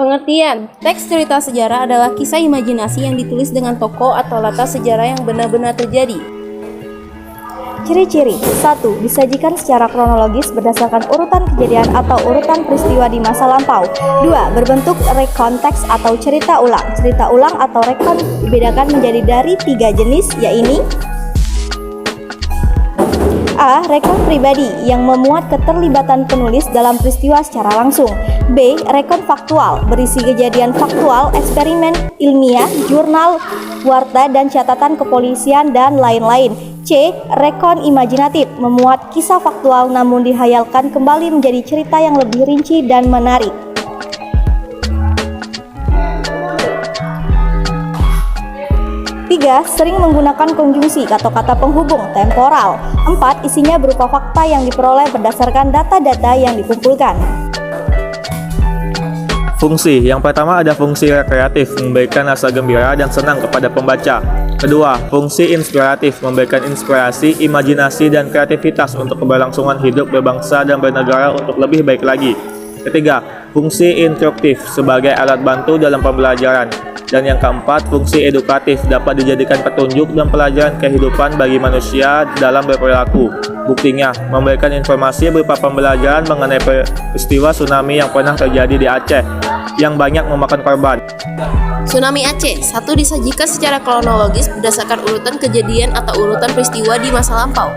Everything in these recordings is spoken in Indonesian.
Pengertian, teks cerita sejarah adalah kisah imajinasi yang ditulis dengan tokoh atau latar sejarah yang benar-benar terjadi. Ciri-ciri 1. Disajikan secara kronologis berdasarkan urutan kejadian atau urutan peristiwa di masa lampau. 2. Berbentuk rekon teks atau cerita ulang. Cerita ulang atau rekon dibedakan menjadi dari 3 jenis, yaitu A. Rekon pribadi yang memuat keterlibatan penulis dalam peristiwa secara langsung. B. Rekon faktual berisi kejadian faktual, eksperimen ilmiah, jurnal, warta, dan catatan kepolisian dan lain-lain. C. Rekon imajinatif memuat kisah faktual namun dihayalkan kembali menjadi cerita yang lebih rinci dan menarik. 3. Sering menggunakan konjungsi atau kata penghubung temporal. 4. Isinya berupa fakta yang diperoleh berdasarkan data-data yang dikumpulkan. Fungsi. Yang pertama ada fungsi rekreatif, memberikan rasa gembira dan senang kepada pembaca. Kedua, fungsi inspiratif, memberikan inspirasi, imajinasi, dan kreativitas untuk keberlangsungan hidup berbangsa dan bernegara untuk lebih baik lagi. Ketiga, fungsi instruktif sebagai alat bantu dalam pembelajaran. Dan yang keempat, fungsi edukatif dapat dijadikan petunjuk dan pelajaran kehidupan bagi manusia dalam berperilaku. Buktinya, memberikan informasi berupa pembelajaran mengenai peristiwa tsunami yang pernah terjadi di Aceh, yang banyak memakan korban. Tsunami Aceh 1. Disajikan secara kronologis berdasarkan urutan kejadian atau urutan peristiwa di masa lampau.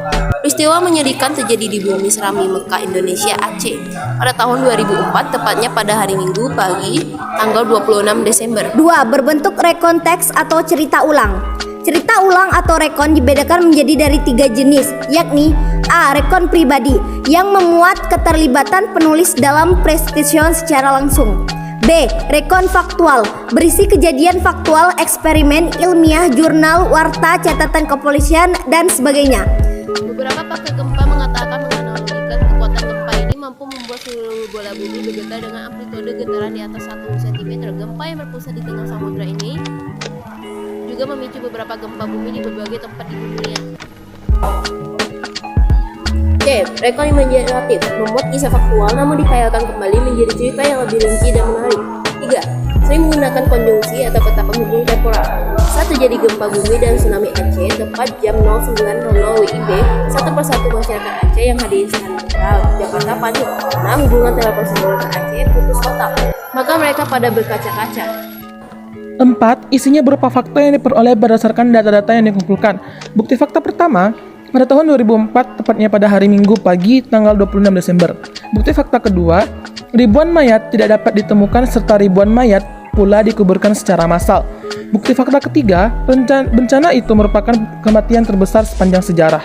Peristiwa menyedihkan terjadi di Bumi Serami Mekah, Indonesia, Aceh pada tahun 2004, tepatnya pada hari Minggu pagi tanggal 26 Desember. 2. Berbentuk rekon teks atau cerita ulang. Cerita ulang atau rekon dibedakan menjadi dari 3 jenis, yakni A. Rekon pribadi yang memuat keterlibatan penulis dalam peristiwa secara langsung. B. Rekon faktual berisi kejadian faktual, eksperimen ilmiah, jurnal, warta, catatan kepolisian, dan sebagainya. Beberapa pakar gempa mengatakan menganalogikan kekuatan gempa ini mampu membuat seluruh bola bumi bergetar dengan amplitude getaran di atas 1 cm. Gempa yang berpusat di tengah samudra ini juga memicu beberapa gempa bumi di berbagai tempat di dunia. C. Rekon imajinatif memuat kisah faktual namun dikayalkan kembali menjadi cerita yang lebih rinci dan menarik. 3. Sering menggunakan konjungsi atau kata penghubung temporal. Saat terjadi gempa bumi dan tsunami Aceh tepat jam 09.00 WIB, 1/1 masyarakat Aceh yang hadir di Sentral Jakarta panik karena hubungan telepon seluler ke Aceh putus total. Maka mereka pada berkaca-kaca. 4. Isinya berupa fakta yang diperoleh berdasarkan data-data yang dikumpulkan. Bukti fakta pertama, pada tahun 2004, tepatnya pada hari Minggu pagi tanggal 26 Desember. Bukti fakta kedua, ribuan mayat tidak dapat ditemukan serta ribuan mayat pula dikuburkan secara massal. Bukti fakta ketiga, bencana itu merupakan kematian terbesar sepanjang sejarah.